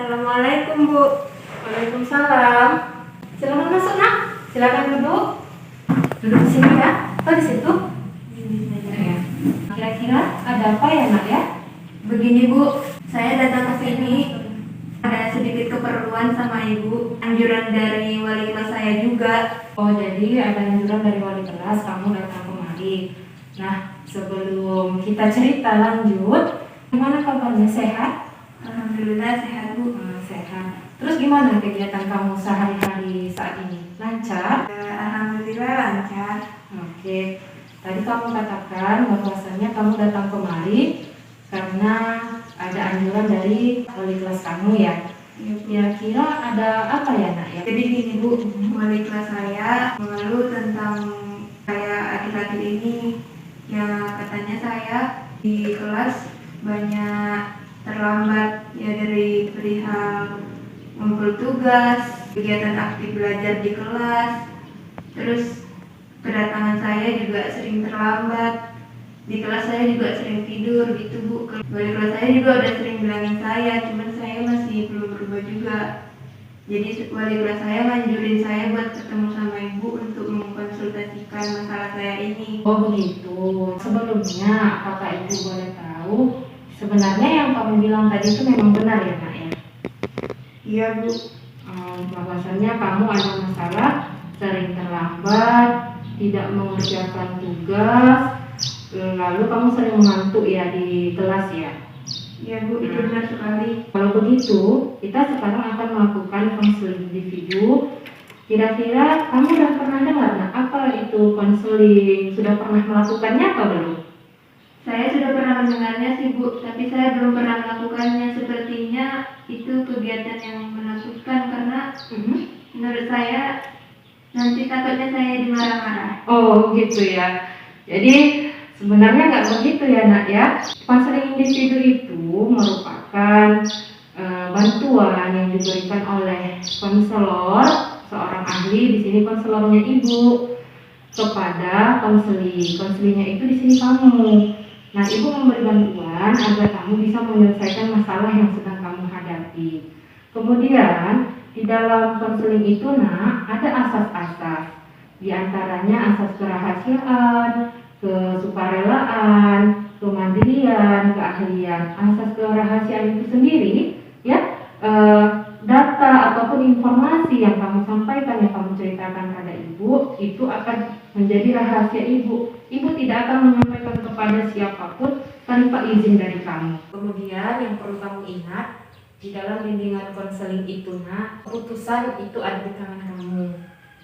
Assalamualaikum Bu. Waalaikumsalam. Silakan masuk nak. Silakan duduk. Duduk di sini ya. Oh di situ. Ya. Kira-kira ada apa ya nak ya? Begini Bu, saya datang ke sini ada sedikit keperluan sama Ibu. Anjuran dari wali kelas saya juga. Oh jadi ada anjuran dari wali kelas kamu datang kemari. Nah sebelum kita cerita lanjut, gimana kabarnya, sehat? Alhamdulillah sehat Bu. Sehat. Terus gimana kegiatan kamu sehari-hari saat ini? Lancar? Alhamdulillah lancar. Oke. Tadi kamu katakan bahwasanya kamu datang kemari karena ada anjuran dari wali kelas kamu ya. Kira-kira ada apa ya nak ya? Jadi gini Bu, wali kelas saya mengeluh tentang saya akhir-akhir ini. Ya katanya saya di kelas banyak terlambat ya, dari perihal ngumpul tugas, kegiatan aktif belajar di kelas, terus kedatangan saya juga sering terlambat. Di kelas saya juga sering tidur gitu Bu. Wali kelas saya juga udah sering bilangin saya, cuman saya masih belum berubah juga. Jadi wali kelas saya nganjurin saya buat ketemu sama Ibu untuk mengkonsultasikan masalah saya ini. Oh begitu. Sebelumnya apakah ibu boleh tahu sebenarnya yang kamu bilang tadi itu memang benar ya nak ya? Iya Bu. Bahwasanya kamu ada masalah sering terlambat, tidak mengerjakan tugas, lalu kamu sering mengantuk ya di kelas ya? Iya Bu, itu benar sekali. Kalau begitu, kita sekarang akan melakukan konseling individu. Kira-kira kamu sudah pernah dengar nah, apa itu konseling? Sudah pernah melakukannya atau belum? Saya sudah pernah mendengarnya sih Bu, tapi saya belum pernah melakukannya. Sepertinya itu kegiatan yang menakutkan karena menurut saya nanti takutnya saya dimarah-marah. Oh gitu ya. Jadi sebenarnya nggak begitu ya nak ya. Konseling individu itu merupakan bantuan yang diberikan oleh konselor, seorang ahli, di sini konselornya ibu, kepada konseli. Konselinya itu di sini kamu. Nah ibu memberi bantuan agar kamu bisa menyelesaikan masalah yang sedang kamu hadapi. Kemudian di dalam konseling itu nak ada asas-asas. Di antaranya asas kerahasiaan, kesukarelaan, kemandirian, keahlian. Asas kerahasiaan itu sendiri ya, data ataupun informasi yang kamu sampaikan, yang kamu ceritakan pada ibu itu akan menjadi rahasia ibu. Ibu tidak akan menyampaikan kepada siapapun tanpa izin dari kamu. Kemudian yang perlu kamu ingat, di dalam bimbingan konseling itu nak, keputusan itu ada di tangan kamu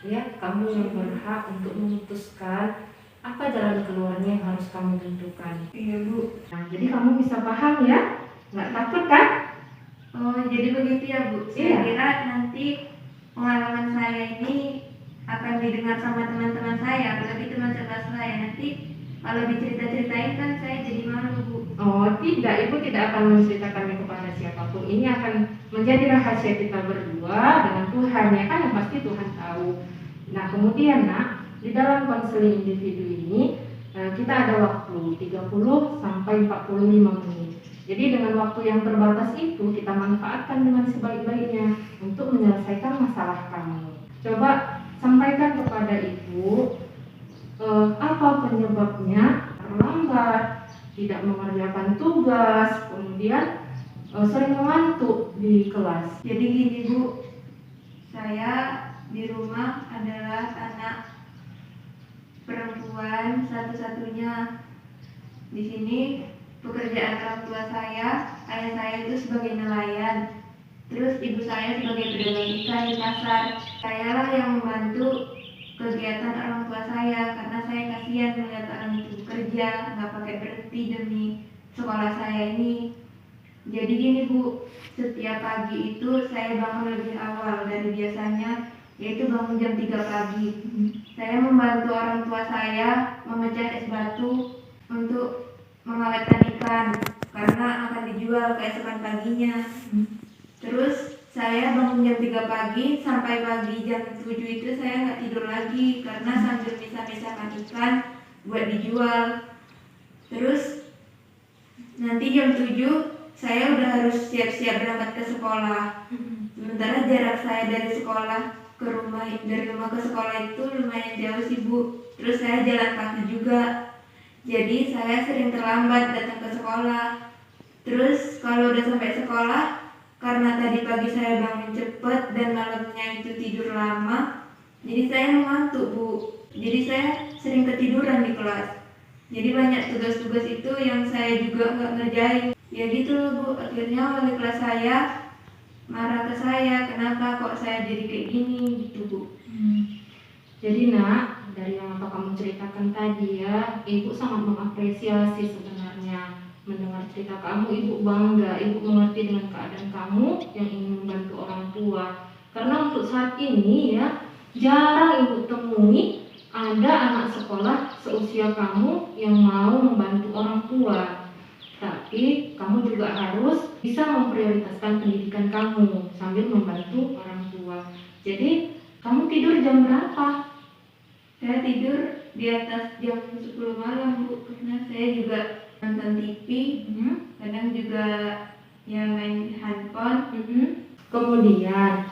ya. Kamu yang berhak untuk memutuskan apa jalan keluarnya yang harus kamu tentukan. Iya Bu. Nah jadi kamu bisa paham ya, nggak takut kan? Oh jadi begitu ya Bu. Saya kira nanti pengalaman saya ini akan didengar sama teman-teman saya, apalagi teman sekelas saya. Nanti kalau dicerita-ceritain kan saya jadi malu Bu. Oh tidak, ibu tidak akan menceritakannya kepada siapapun. Ini akan menjadi rahasia kita berdua dengan Tuhan ya kan, yang pasti Tuhan tahu. Nah kemudian nak, di dalam konseling individu ini kita ada waktu 30 sampai 45 menit. Jadi dengan waktu yang terbatas itu kita manfaatkan dengan sebaik-baiknya untuk menyelesaikan masalah kamu. Coba sampaikan kepada ibu apa penyebabnya terlambat, tidak mengerjakan tugas, kemudian sering mengantuk di kelas. Jadi gini Bu, saya di rumah adalah anak perempuan satu-satunya. Di sini pekerjaan orang tua saya, ayah saya itu sebagai nelayan, terus ibu saya sebagai pedagang ikan di pasar. Sayalah yang membantu kegiatan orang tua saya karena saya kasihan melihat orang itu bekerja nggak pakai berhenti demi sekolah saya ini. Jadi gini Bu, setiap pagi itu saya bangun lebih awal dari biasanya, yaitu bangun jam 3 pagi. Saya membantu orang tua saya memecah es batu untuk mengawetkan ikan karena akan dijual keesokan paginya. Terus saya bangun jam 3 pagi sampai pagi jam 7 itu saya nggak tidur lagi karena sambil misah-misahkan ikan buat dijual. Terus nanti jam 7 saya udah harus siap-siap berangkat ke sekolah. Sementara jarak saya dari sekolah ke rumah, dari rumah ke sekolah itu lumayan jauh sih Bu. Terus saya jalan kaki juga. Jadi saya sering terlambat datang ke sekolah. Terus kalau udah sampai sekolah, karena tadi pagi saya bangun cepat dan malamnya itu tidur lama, jadi saya mengantuk Bu. Jadi saya sering ketiduran di kelas. Jadi banyak tugas-tugas itu yang saya juga nggak ngerjain. Ya gitu loh Bu, akhirnya wali kelas saya marah ke saya, kenapa kok saya jadi kayak gini gitu Bu. Jadi nak, dari yang apa kamu ceritakan tadi ya, ibu sangat mengapresiasi sebenarnya mendengar cerita kamu. Ibu bangga, ibu mengerti dengan keadaan kamu yang ingin membantu orang tua. Karena untuk saat ini ya, jarang ibu temui ada anak sekolah seusia kamu yang mau membantu orang tua. Tapi kamu juga harus bisa memprioritaskan pendidikan kamu sambil membantu orang tua. Jadi kamu tidur jam berapa? Saya tidur di atas jam 10 malam Bu, karena saya juga nonton TV, kadang juga ya main handphone. Kemudian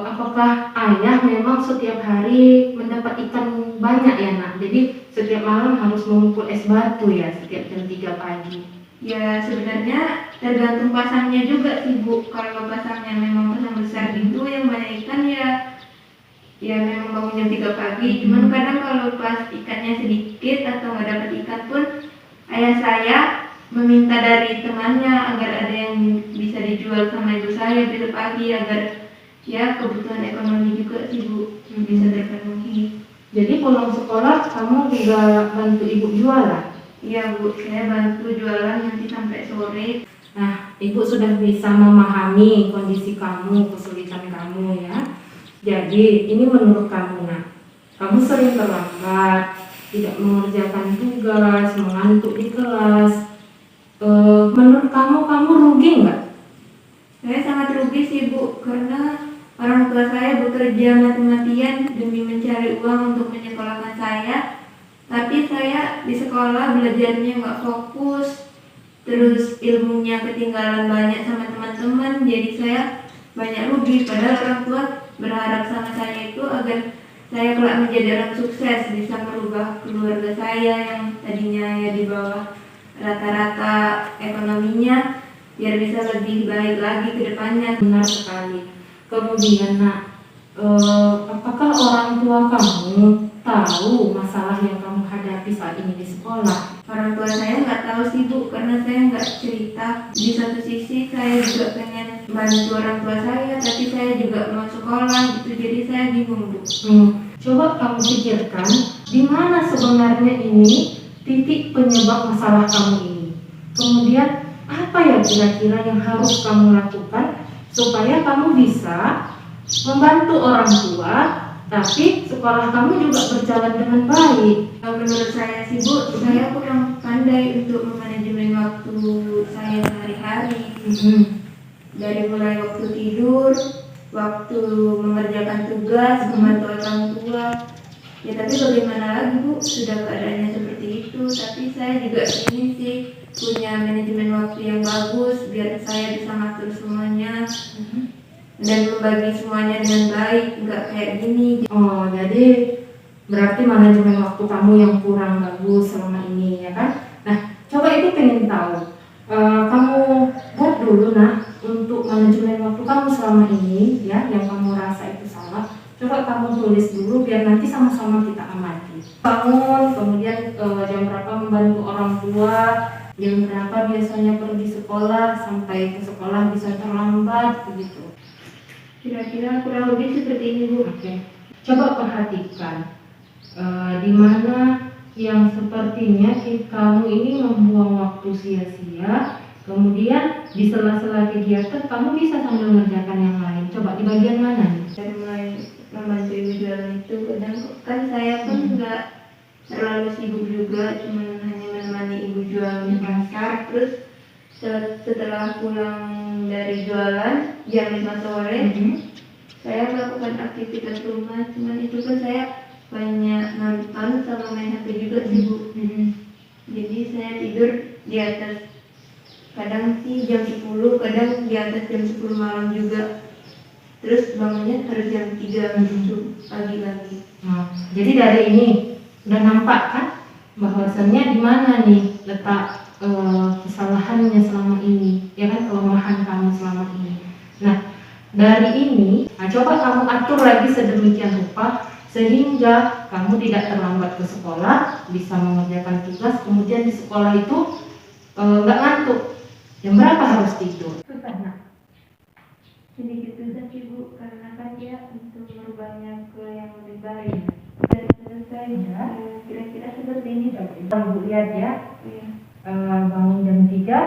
apakah ayah memang setiap hari mendapat ikan banyak ya nak? Jadi setiap malam harus mengumpul es batu ya setiap jam 3 pagi. Ya sebenarnya tergantung pasangnya juga sih Bu. Kalau pasangnya memang pasang besar gitu yang banyak ikan ya memang bangun jam 3 pagi. Cuman kadang kalau pas ikannya sedikit atau nggak dapat ikan pun ayah saya meminta dari temannya agar ada yang bisa dijual sama ibu saya besok pagi agar ya kebutuhan ekonomi juga sih Bu bisa terpenuhi. Jadi pulang sekolah kamu juga bantu ibu jualan? Iya Bu, saya bantu jualan nanti sampai sore. Nah, ibu sudah bisa memahami kondisi kamu, kesulitan kamu ya. Jadi ini menurut kamu nak, kamu sering terlambat, tidak mengerjakan tugas, mengantuk di kelas. Menurut kamu rugi nggak? Saya sangat rugi sih Bu, karena orang tua saya bekerja mati-matian demi mencari uang untuk menyekolahkan saya. Tapi saya di sekolah belajarnya nggak fokus, terus ilmunya ketinggalan banyak sama teman-teman, jadi saya banyak rugi. Padahal orang tua berharap sama saya itu agar saya kelak menjadi orang sukses, bisa merubah keluarga saya yang tadinya ya di bawah rata-rata ekonominya, biar bisa lebih baik lagi ke depannya. Benar sekali. Kemudian nak, apakah orang tua kamu tahu masalah yang kamu hadapi saat ini di sekolah? Orang tua saya nggak tahu sih Bu, karena saya nggak cerita. Di satu sisi saya juga pengen bantu orang tua saya, tapi saya juga mau sekolah gitu, jadi saya bingung Bu. Coba kamu pikirkan di mana sebenarnya ini titik penyebab masalah kamu ini. Kemudian apa ya kira-kira yang harus kamu lakukan supaya kamu bisa membantu orang tua, tapi sekolah kamu juga berjalan dengan baik. Menurut saya sih Bu, saya kurang pandai untuk memanajemen waktu saya sehari-hari. Dari mulai waktu tidur, waktu mengerjakan tugas, membantu orang tua. Ya tapi bagaimana lagi Bu, sudah keadaannya seperti itu. Tapi saya juga ingin sih punya manajemen waktu yang bagus, biar saya bisa ngatur semuanya dan membagi semuanya dengan baik, nggak kayak gini. Oh, jadi berarti manajemen waktu kamu yang kurang bagus selama ini ya kan? Nah, coba ibu pengen tahu, kamu buat dulu nak untuk manajemen waktu kamu selama ini ya, yang kamu rasa itu salah. Coba kamu tulis dulu biar nanti sama-sama kita amati. Bangun, kemudian jam berapa membantu orang tua, jam berapa biasanya pergi sekolah, sampai ke sekolah bisa terlambat begitu. Kira-kira kurang lebih seperti ini Bu. Oke. Coba perhatikan di mana yang sepertinya kamu ini membuang waktu sia-sia, kemudian di sela-sela kegiatan kamu bisa sambil mengerjakan yang lain. Coba di bagian mana nih? Dari mulai membantu ibu jualan itu, kadang kan saya pun nggak terlalu sibuk juga, cuma hanya menemani ibu jual di pasar. Terus setelah pulang dari jualan jam 5 sore, saya melakukan aktivitas rumah, cuman itu pun saya banyak nonton sama main HP juga sih Bu. Jadi saya tidur di atas Kadang sih jam 10, kadang di atas jam 10 malam juga. Terus bangunnya harus jam 3 gitu pagi-pagi. Nah, jadi dari ini udah nampak kan bahwasannya di mana nih letak kesalahannya selama ini, ya kan, kelemahan kamu selama ini. Nah, dari ini, coba kamu atur lagi sedemikian rupa sehingga kamu tidak terlambat ke sekolah, bisa mengerjakan tugas, kemudian di sekolah itu nggak ngantuk. Jam berapa harus tidur? Susah, nak. Sedikit susah sih Bu, karena kan dia untuk merubahnya ke yang lebih baik. Dan selesai Ya. Kira-kira seperti ini. Kamu lihat ya, Iya. bangun jam 3,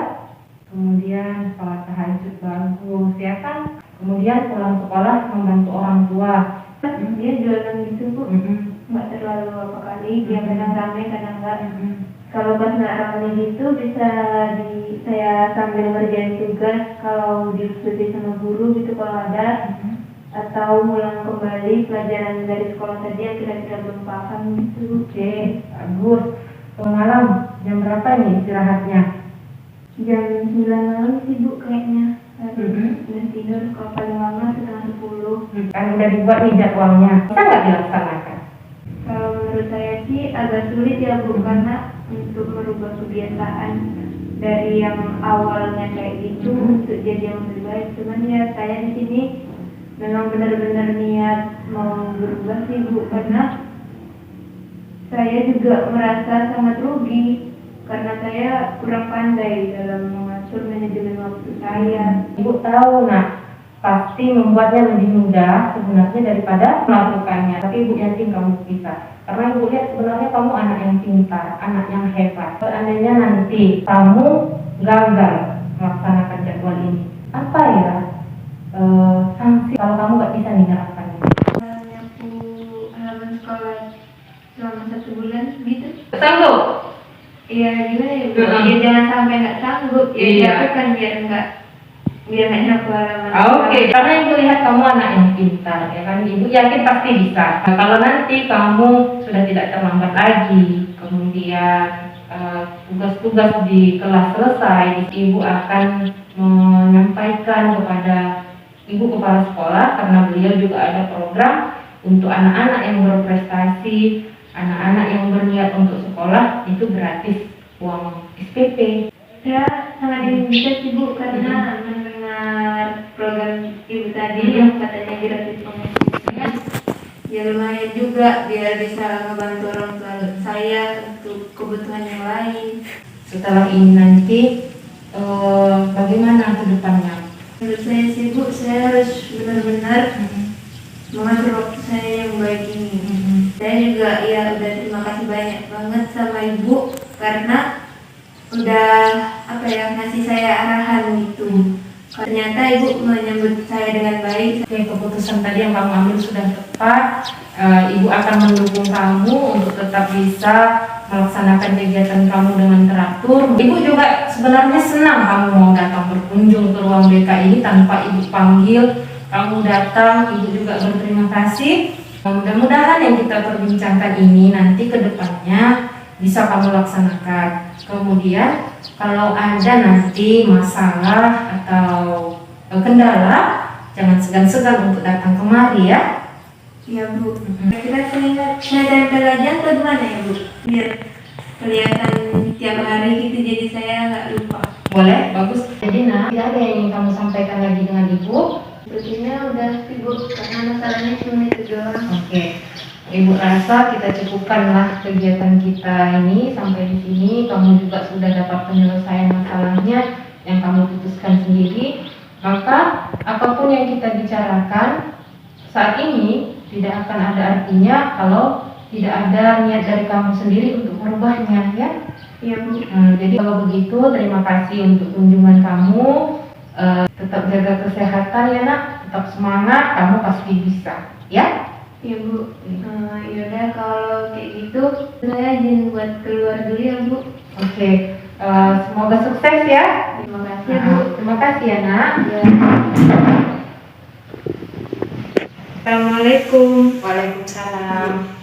kemudian sholat tahajud bagus, ya kan? Kemudian pulang sekolah membantu orang tua. Dia jualan gitu Bu, nggak terlalu apa kali, dia kadang ramai kadang enggak. Kalau pas nggak ramai gitu bisa saya sambil ngerjain tugas kalau diskusi sama guru gitu kalau ada, atau ulang kembali pelajaran dari sekolah tadi yang kira-kira belum paham gitu. Oke, bagus. Malam jam berapa nih istirahatnya? Jam 9 malam sih Bu kayaknya. Udah tidur kalau paling lama setengah 10. Kan udah dibuat nih jadwalnya, bisa nggak dilaksanakan? Kalau menurut saya sih agak sulit ya Bu, karena untuk merubah kebiasaan dari yang awalnya kayak gitu untuk jadi yang lebih baik. Cuman ya saya di sini memang benar-benar niat mau berubah sih Bu, karena saya juga merasa sangat rugi karena saya kurang pandai dalam mengatur manajemen waktu saya. Ibu tahu, nak, pasti membuatnya lebih mudah sebenarnya daripada melakukannya. Tapi Ibu yakin kamu bisa. Karena Ibu lihat sebenarnya kamu anak yang pintar, anak yang hebat. Seandainya nanti kamu gagal melaksanakan jadwal ini, apa ya sanksi kalau kamu nggak bisa menerapkannya? Nyapu halaman sekolah selama 1 bulan gitu. Sanggup? Iya gimana ya Bu? Ya jangan sampai nggak sanggup. Ya Iya. itu kan biar nggak nyapu halaman. Oke, karena Ibu lihat kamu anak yang pintar, ya kan? Ibu yakin pasti bisa. Nah, kalau nanti kamu sudah tidak terlambat lagi, kemudian tugas-tugas di kelas selesai, Ibu akan menyampaikan kepada Ibu kepala sekolah, karena beliau juga ada program untuk anak-anak yang berprestasi, anak-anak yang berniat untuk sekolah, itu gratis uang SPP. Saya sangat ingin bisa sih Bu, karena mendengar program Ibu tadi yang katanya gratis pengisian, ya lumayan juga biar bisa ngebantu orang tua saya untuk kebutuhan yang lain. Setelah ini nanti bagaimana ke depannya? Menurut saya sih Bu, saya harus benar-benar mengatur waktu saya yang baik ini. Saya juga ya udah terima kasih banyak banget sama Ibu karena udah apa ya ngasih saya arahan gitu. Ternyata Ibu menyambut saya dengan baik. Oke, keputusan tadi yang kamu ambil sudah tepat. Ibu akan mendukung kamu untuk tetap bisa melaksanakan kegiatan kamu dengan teratur. Ibu juga sebenarnya senang kamu mau datang berkunjung ke ruang BK ini tanpa Ibu panggil. Kamu datang, Ibu juga berterima kasih. Mudah-mudahan yang kita perbincangkan ini nanti ke depannya bisa kamu laksanakan. Kemudian kalau ada nanti masalah atau kendala, jangan segan-segan untuk datang kemari ya. Iya Bu. Kira-kira saya tempel aja atau gimana ya Bu? Biar kelihatan tiap hari gitu, jadi saya nggak lupa. Boleh, bagus. Jadi tidak ada yang ingin kamu sampaikan lagi dengan Ibu? Sepertinya udah sih Bu, karena masalahnya cuma itu doang. Oke. Ibu rasa kita cukupkanlah kegiatan kita ini sampai di sini. Kamu juga sudah dapat penyelesaian masalahnya yang kamu putuskan sendiri. Maka apapun yang kita bicarakan saat ini tidak akan ada artinya kalau tidak ada niat dari kamu sendiri untuk merubahnya, ya. Iya Bu. Jadi kalau begitu terima kasih untuk kunjungan kamu. Tetap jaga kesehatan ya nak. Tetap semangat. Kamu pasti bisa, ya. Iya Bu. Yaudah kalau kayak gitu saya izin buat keluar dulu ya Bu. Oke, semoga sukses ya. Terima kasih Bu. Terima kasih ya nak. Ya. Assalamualaikum. Waalaikumsalam.